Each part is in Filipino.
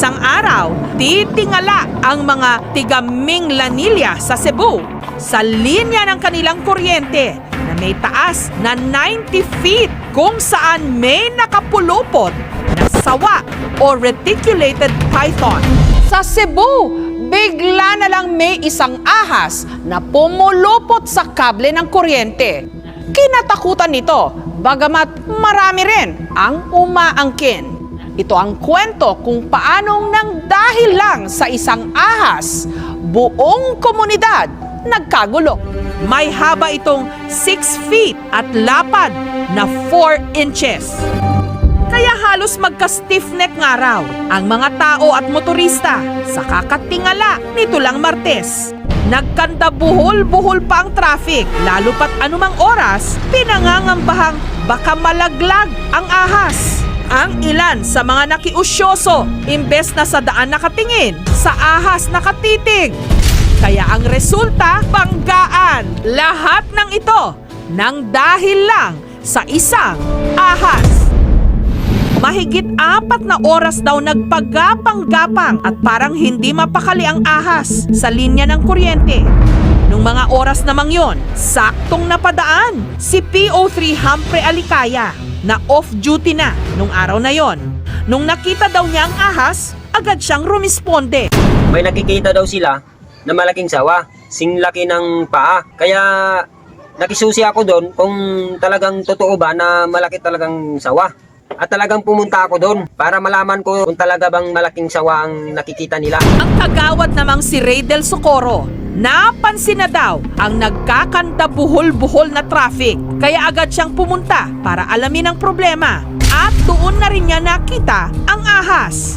Isang araw, titingala ang mga tiga Minglanilla sa Cebu sa linya ng kanilang kuryente na may taas na 90 feet kung saan may nakapulupot na sawa o reticulated python. Sa Cebu, bigla na lang may isang ahas na pumulupot sa kable ng kuryente. Kinatakutan nito, bagamat marami rin ang umaangkin. Ito ang kwento kung paanong nang dahil lang sa isang ahas, buong komunidad nagkagulo. May haba itong 6 feet at lapad na 4 inches. Kaya halos magka-stiff neck nga raw ang mga tao at motorista sa kakatingala nito lang Martes. Nagkanda buhol-buhol pa ang traffic, lalo pat anumang oras, pinangangambahang baka malaglag ang ahas. Ang ilan sa mga nakiusyoso, imbes na sa daan nakatingin, sa ahas nakatitig. Kaya ang resulta, banggaan. Lahat ng ito nang dahil lang sa isang ahas. Mahigit 4 na oras daw nagpagapang-gapang at parang hindi mapakali ang ahas sa linya ng kuryente. Nung mga oras namang yon, saktong napadaan si PO3 Humphrey Alicaya na off-duty na nung araw na yon. Nung nakita daw niya ang ahas, agad siyang rumisponde. May nakikita daw sila na malaking sawa, singlaki ng paa. Kaya nakisusi ako doon kung talagang totoo ba na malaki talagang sawa. At talagang pumunta ako doon para malaman ko kung talaga bang malaking sawa ang nakikita nila. Ang kagawad namang si Ray Del Socorro, napansin na daw ang nagkakanta buhol-buhol na traffic. Kaya agad siyang pumunta para alamin ang problema. At doon na rin niya nakita ang ahas.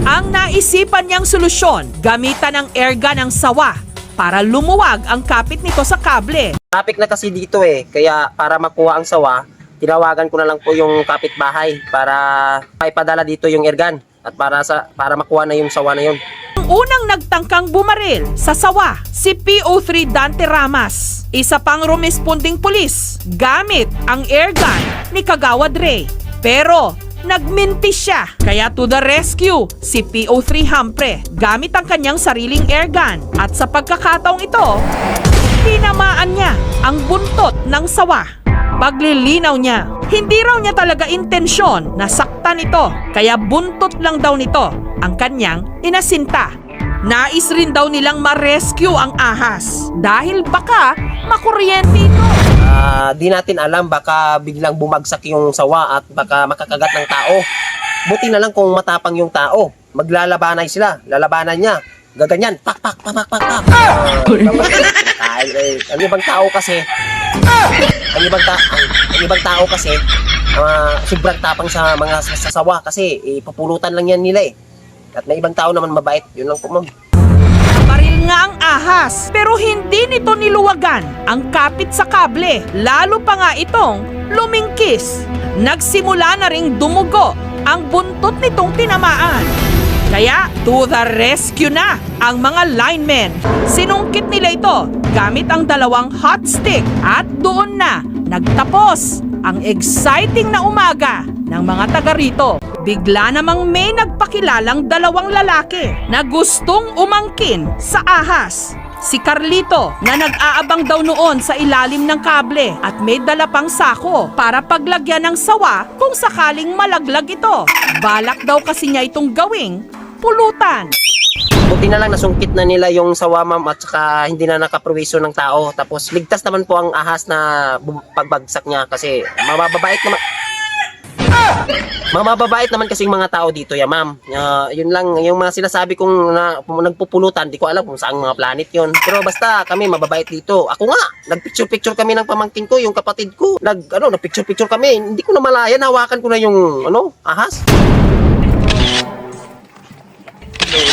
Ang naisipan niyang solusyon, gamitan ng airgun ang sawa para lumuwag ang kapit nito sa kable. Traffic na kasi dito kaya para makuha ang sawa, tinawagan ko na lang po yung kapitbahay para ipadala dito yung airgun at para makuha na yung sawa na yun. Ang unang nagtangkang bumaril sa sawa, si PO3 Dante Ramas. Isa pang rumesponding pulis gamit ang airgun ni Kagawad Ray. Pero nagmintis siya. Kaya to the rescue si PO3 Humphrey gamit ang kanyang sariling airgun. At sa pagkakataong ito, tinamaan niya ang buntot ng sawa. Paglilinaw niya, hindi raw niya talaga intensyon na saktan ito, kaya buntot lang daw nito ang kanyang inasinta. Nais rin daw nilang ma-rescue ang ahas dahil baka makuryente ito. Di natin alam, baka biglang bumagsak yung sawa at baka makakagat ng tao. Buti na lang kung matapang yung tao, maglalabanay sila, lalabanan niya. Gaganyan, pak. Ang ibang tao kasi, sobrang tapang sa mga sasawa kasi papulutan lang yan nila At may ibang tao naman mabait, yun lang po ma'am. Baril nga ang ahas, pero hindi nito niluwagan ang kapit sa kable. Lalo pa nga itong lumingkis. Nagsimula na ring dumugo ang buntot nitong tinamaan. Kaya to the rescue na ang mga linemen. Sinungkit nila ito gamit ang 2 hot stick at doon na nagtapos ang exciting na umaga ng mga taga rito. Bigla namang may nagpakilalang 2 lalaki na gustong umangkin sa ahas. Si Carlito na nag-aabang daw noon sa ilalim ng kable at may dala pang sako para paglagyan ng sawa kung sakaling malaglag ito. Balak daw kasi niya itong gawing pulutan. Buti na lang nasungkit na nila yung sawa ma'am at saka hindi na nakaproviso ng tao. Tapos ligtas naman po ang ahas na pagbagsak niya kasi mababait naman. Mamababait naman kasi yung mga tao dito ma'am. Yun lang yung mga sinasabi kong nagpupulutan, di ko alam kung saan mga planet yun. Pero basta kami mababait dito. Ako nga, nagpicture-picture kami ng pamangkin ko, yung kapatid ko. Nagpicture-picture kami. Hindi ko na malayan, hawakan ko na yung ahas.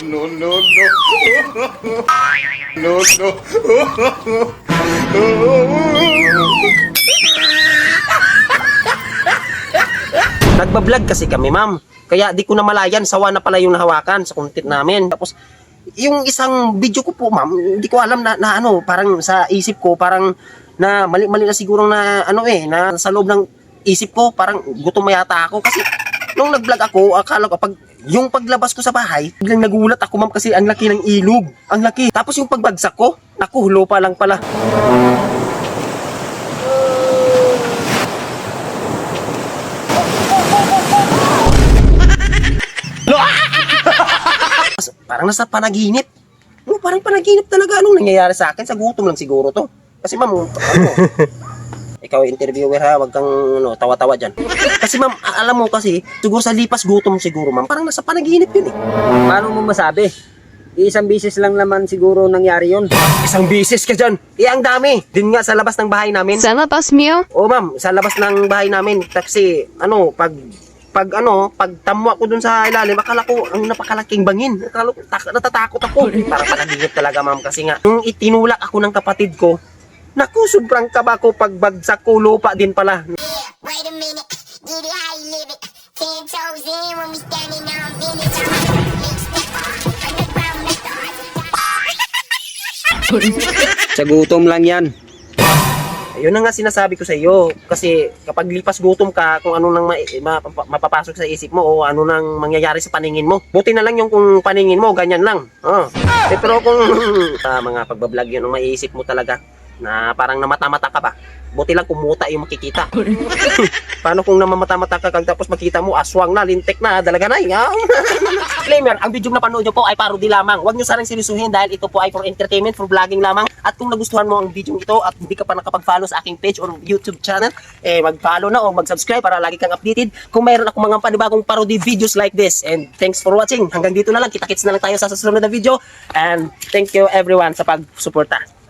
No. No. Nagbablog kasi kami ma'am. Kaya di ko na malayan, sawa na pala yung nahawakan sa content namin. Tapos yung isang video ko po ma'am, hindi ko alam na parang sa isip ko, parang na mali na siguro na na sa loob ng isip ko, parang gutom yata ako kasi nung nag-vlog ako, akala ko pag yung paglabas ko sa bahay, biglang nagulat ako ma'am kasi ang laki ng ilog. Ang laki. Tapos yung pagbagsak ko, naku, lupa lang pala. Parang nasa panaginip. Parang panaginip talaga. Anong nangyayari sa akin? Sa gutom lang siguro to. Kasi ma'am, ano, ikaw interviewer ha, wag kang tawa-tawa dyan. Kasi ma'am, alam mo kasi, siguro sa lipas gutom siguro ma'am, parang nasa panaginip yun eh. Paano mo masabi? Isang bisis lang naman siguro nangyari yon. Isang bisis ka dyan. Ang dami. Din nga sa labas ng bahay namin. Sa labas niyo? Oo ma'am, sa labas ng bahay namin. Kasi, pag tamo ako dun sa ilalim, akala ko ang napakalaking bangin. Akala ko, natatakot ako. Parang panaginip talaga ma'am kasi nga, nung itinulak ako ng kapatid ko, naku, sobrang kaba ko pagbagsak ko, lupa din pala. Wait a minute, get it how you live it. 10 toes in when we standing on business. Mix that underground methods. Sa gutom lang yan. Ayun na nga sinasabi ko sa iyo. Kasi kapag lipas gutom ka, kung ano nang mapapasok sa isip mo o ano nang mangyayari sa paningin mo. Buti na lang yung kung paningin mo, ganyan lang. Pero kung mga pagbablog yun, ang maiisip mo talaga na parang namata-mata ka ba? Buti lang kumuta yung makikita. Paano kung namamata-mata ka tapos makita mo aswang na, lintik na, dalaga na. Disclaimer, ang video na panood nyo po ay parody lamang. Huwag nyo sarang seryosohin dahil ito po ay for entertainment, for vlogging lamang. At kung nagustuhan mo ang video ito at hindi ka pa nakapag-follow sa aking page or YouTube channel, mag-follow na o mag-subscribe para lagi kang updated kung mayroon ako mga panibagong parody videos like this. And thanks for watching. Hanggang dito na lang. Kita-kits na lang tayo sa susunod na video. And thank you everyone sa pag-suporta.